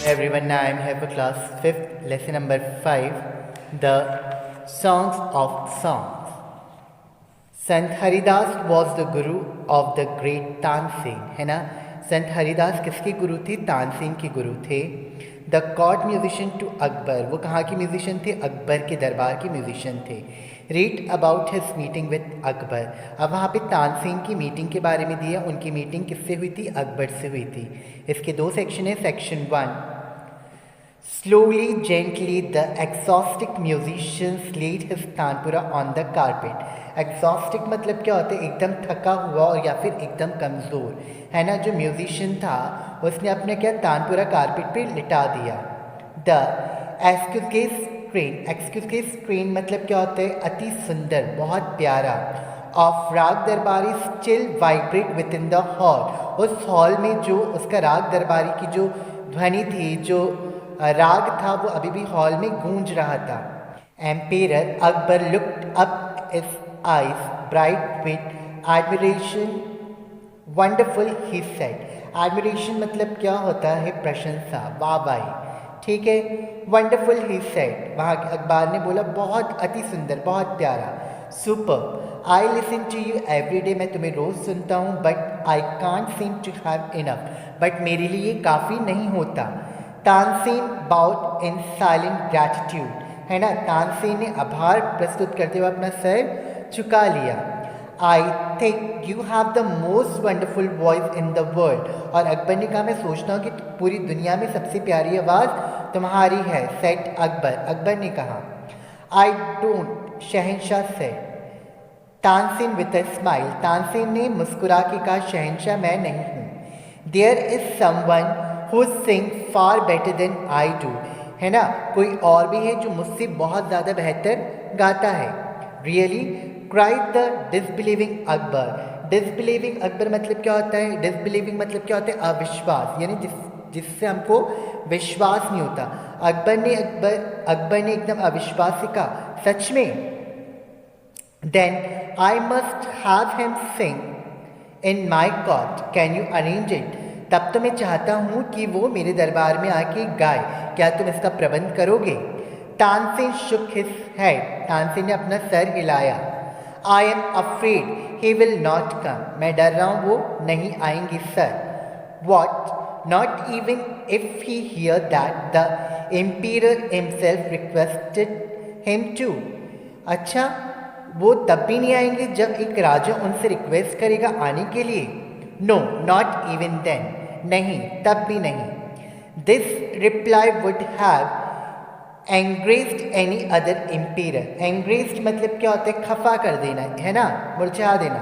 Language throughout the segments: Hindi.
Everyone, I am here for class 5th, lesson number 5, the Songs of Songs. Sant Haridas was the guru of the great Tansing, है ना. संत हरिदास किसके गुरु थे? तानसेन के गुरु थे. The court musician to Akbar, वो कहाँ के म्यूजिशियन थे? अकबर के दरबार के म्यूजिशियन थे. Read about his meeting with Akbar. अब वहाँ पे तानसेन की मीटिंग के बारे में दिया. उनकी मीटिंग किससे हुई थी? अकबर से हुई थी. इसके दो सेक्शन है. Section 1, slowly, gently, the exhaustic musician laid his tanpura on the carpet. एग्जॉस्टिक मतलब क्या होता है? एकदम थका हुआ और या फिर एकदम कमज़ोर, है ना. जो म्यूजिशियन था उसने अपने क्या तानपुरा कारपेट पे लिटा दिया. द एक्सक्यूज स्ट्रेन मतलब क्या होता है? अति सुंदर, बहुत प्यारा. ऑफ राग दरबारी still vibrate with in the hall. उस हॉल में जो उसका राग दरबारी की जो ध्वनि थी, जो राग था, वो अभी भी हॉल में गूंज रहा था. Emperor Akbar looked up, his eyes bright with admiration. wonderful, he said. admiration मतलब क्या होता है? प्रशंसा, वाहवाही, ठीक है. wonderful, he said. वहाँ अकबर ने बोला बहुत अति सुंदर, बहुत प्यारा. superb, I listen to you every day. मैं तुम्हें रोज़ सुनता हूँ. but I can't seem to have enough. but मेरे लिए काफ़ी नहीं होता. Tansen bowed in silent gratitude, है ना. तानसेन ने आभार प्रस्तुत करते हुए अपना सर चुका लिया. I think you have the most wonderful voice in the world. और अकबर ने कहा मैं सोचता हूँ कि पूरी दुनिया में सबसे प्यारी आवाज़ तुम्हारी है. सेट अकबर, अकबर ने कहा. आई डोंट, शहंशाह सेड. Tansen with a smile, Tansen ने मुस्कुरा के कहा शहंशाह मैं नहीं हूँ. There is someone who sing far better than I do, है ना. कोई और भी है जो मुझसे बहुत ज़्यादा बेहतर गाता है. Really, cried the disbelieving Akbar. disbelieving Akbar मतलब क्या होता है? disbelieving मतलब क्या होता है? अविश्वास, यानी जिससे हमको विश्वास नहीं होता. अकबर ने एकदम अविश्वास से कहा सच में. then I must have him sing in my court. can you arrange it? तब तो मैं चाहता हूँ कि वो मेरे दरबार में आके गाए. क्या तुम इसका प्रबंध करोगे? Tansen shook his head. Tansen ने अपना सर हिलाया. I am afraid he will not come. मैं डर रहा हूँ वो नहीं आएंगे sir. What? Not even if he hear that the emperor himself requested him to. अच्छा, वो तब भी नहीं आएंगे जब एक राजा उनसे रिक्वेस्ट करेगा आने के लिए. No, not even then. नहीं, तब भी नहीं. This reply would have engrossed any other emperor. Engrossed मतलब क्या होता है? खफा कर देना, है ना, मुरझा देना.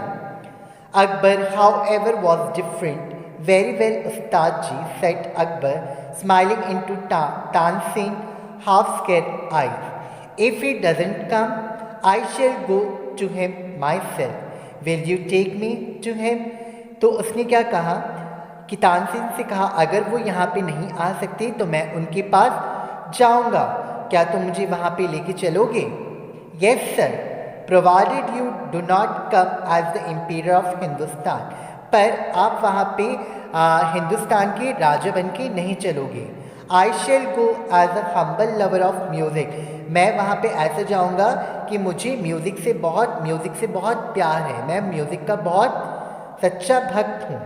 Akbar however was different. Very well Ustad ji, said Akbar smiling into Tansen half scared eyes. If he doesn't come I shall go to him myself. Will you take me to him. तो उसने क्या कहा कि तानसेन से कहा अगर वो यहाँ पे नहीं आ सकते तो मैं उनके पास जाऊँगा. क्या तुम मुझे वहाँ पे लेके चलोगे? Yes sir, provided you do not come as the emperor of Hindustan. पर आप वहाँ पे हिंदुस्तान के राजा बन के नहीं चलोगे. I shall go as a humble lover of music. मैं वहाँ पे ऐसे जाऊँगा कि मुझे म्यूज़िक से बहुत प्यार है. मैं म्यूज़िक का बहुत सच्चा भक्त हूँ.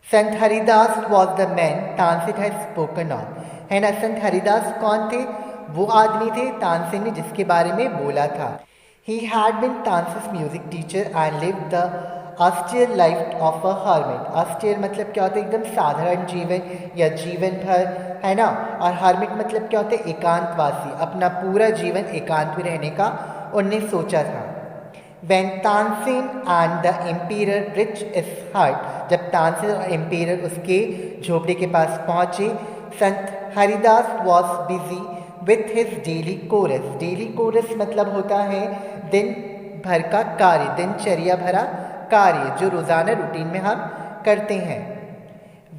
संत Haridas was the man Tansen had spoken of, है ना. संत हरिदास कौन थे? वो आदमी थे तानसेन ने जिसके बारे में बोला था. He had been Tansen's music teacher and live the austere life of a hermit. Austere मतलब क्या होता है? एकदम साधारण जीवन या जीवन भर, है ना. और हर्मिट मतलब क्या होता है? एकांतवासी. अपना पूरा जीवन एकांत में रहने का उनने सोचा था. When Tansen and the emperor reached his hut, जब तानसेन और एम्पेरर उसके झोपड़े के पास पहुँचे, संत Haridas was busy with his daily chorus. daily chorus मतलब होता है दिन भर का कार्य, दिनचर्या भरा कार्य जो रोज़ाना रूटीन में हम करते हैं.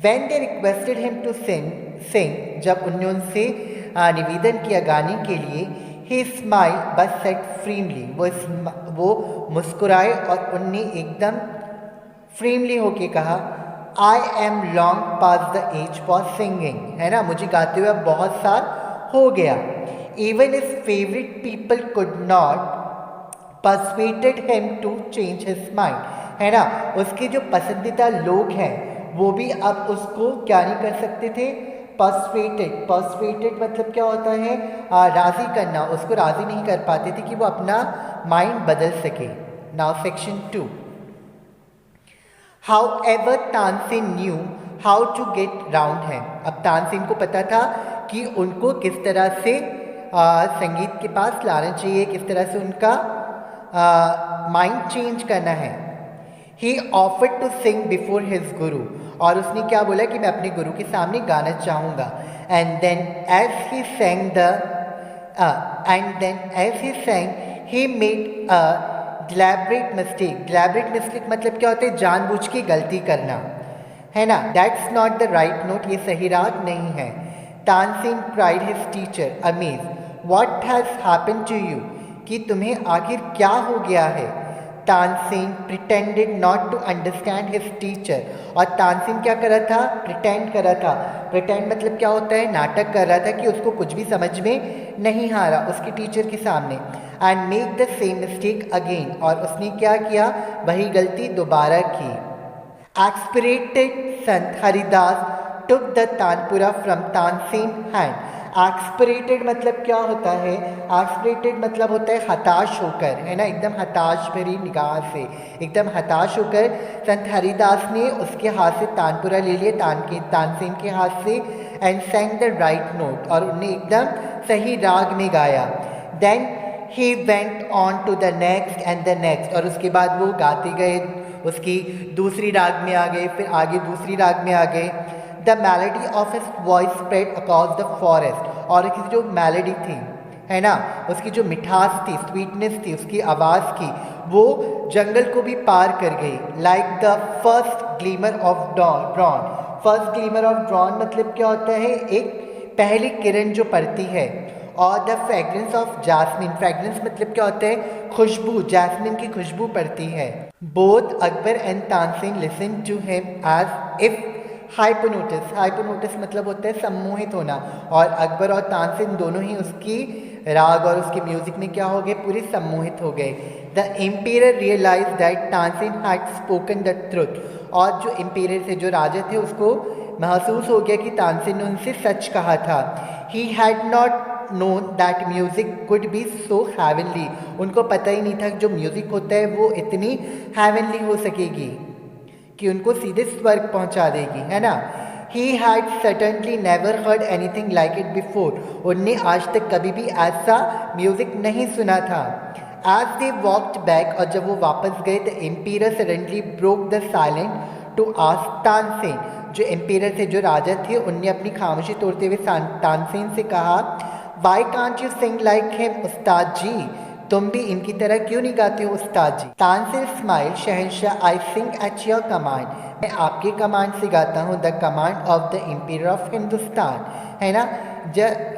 When they requested him to sing, जब उन्होंने उनसे निवेदन किया गाने के लिए, he smiled but said firmly. वो मुस्कुराए और उनने एकदम फ्रीमली होके कहा I am long past the age for singing, है ना, मुझे गाते हुए अब बहुत साल हो गया। Even his favourite people could not persuaded him to change his mind, है ना, उसके जो पसंदीदा लोग हैं वो भी अब उसको क्या नहीं कर सकते थे, पर्सुएटेड मतलब क्या होता है, राज़ी करना, उसको राज़ी नहीं कर पाते थे कि वो अपना माइंड बदल सके। Now section 2। However, Tansen knew how to get round है। अब तानसेन को पता था कि उनको किस तरह से संगीत के पास लाना चाहिए, किस तरह से उनका माइंड चेंज करना है। He offered to sing before his guru, और उसने क्या बोला कि मैं अपने गुरु के सामने गाना चाहूँगा। And then as he sang he made deliberate mistake मतलब क्या होता है, जानबूझ के गलती करना, है ना। That's not the right note, ये सही राग नहीं है। Tansen cried his teacher amazed, what has happened to you, कि तुम्हें आखिर क्या हो गया है। Tansen pretended not to understand his teacher, और तानसेन क्या कर रहा था, प्रिटेंड कर रहा था। प्रिटेंड मतलब क्या होता है, नाटक कर रहा था कि उसको कुछ भी समझ में नहीं आ रहा उसकी टीचर के सामने। And make the same mistake again, और उसने क्या किया, वही गलती दोबारा की। Exasperated Sant Haridas took the tanpura from Tansen hand. Exasperated मतलब क्या होता है, एक्सपिरेटेड मतलब होता है हताश होकर, है ना, एकदम हताश भरी निगाह से, एकदम हताश होकर संत हरिदास ने उसके हाथ से तानपुरा ले लिया, तानसेन के हाथ से, and sang the right note, और उन्हें एकदम सही राग में गाया। Then he went on to the next and the next, और उसके बाद वो गाते गए, उसकी दूसरी राग में आ गए, फिर आगे दूसरी राग में आ गए। The melody of his voice spread across the forest, और उसकी जो मेलोडी थी, है ना, उसकी जो मिठास थी, स्वीटनेस थी उसकी आवाज़ की, वो जंगल को भी पार कर गई। Like the first glimmer of dawn, first glimmer of dawn मतलब क्या होता है, एक पहली किरण जो पड़ती है। और the fragrance of jasmine, fragrance मतलब क्या होता है, खुशबू, जैस्मिन की खुशबू पड़ती है। Both Akbar and Tansen listen to him as if hypnotised, hypnotised मतलब होता है सम्मोहित होना, और अकबर और तानसेन दोनों ही उसकी राग और उसके म्यूजिक में क्या हो गए, पूरे सम्मोहित हो गए। The emperor realise that Tansen had spoken the truth, और जो एम्पेयर थे, जो राजा थे, उसको महसूस हो गया कि तानसेन ने उनसे सच कहा था। He had not known that music could be so heavenly, उनको पता ही नहीं था कि जो म्यूज़िक होता है वो इतनी हेवनली हो सकेगी कि उनको सीधे स्वर्ग पहुंचा देगी, है ना। He had certainly never heard anything like it before, उनने आज तक कभी भी ऐसा म्यूज़िक नहीं सुना था। एज दे वॉक्ड बैक, और जब वो वापस गए, the emperor suddenly broke the silent to ask Tansen, जो एम्पीयर थे, जो राजा थे, उनने अपनी खामोशी तोड़ते हुए तानसेन से कहा, why can't you sing like him उस्ताद जी, तुम भी इनकी तरह क्यों नहीं गाते हो उस्ताद जी। Tansen smile, Shahenshah, I sing at your command, मैं आपके कमांड से गाता हूँ, the command of the emperor of Hindustan, है ना,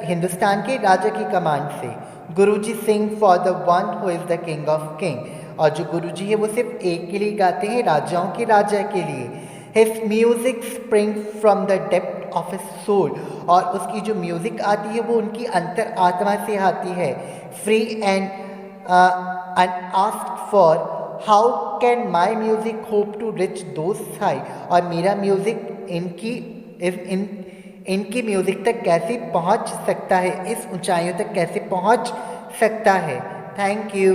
हिंदुस्तान के राजा की कमांड से। Guruji sing for the one who is the king of king, और जो गुरुजी है वो सिर्फ एक के लिए गाते हैं, राजाओं के राजा के लिए। His music spring from the depth of his soul, और उसकी जो म्यूज़िक आती है वो उनकी अंतर आत्मा से आती है। Free and unasked for, how can my music hope to reach those high, और मेरा म्यूज़िक इनकी म्यूज़िक तक कैसे पहुंच सकता है, इस ऊंचाइयों तक कैसे पहुंच सकता है। Thank you.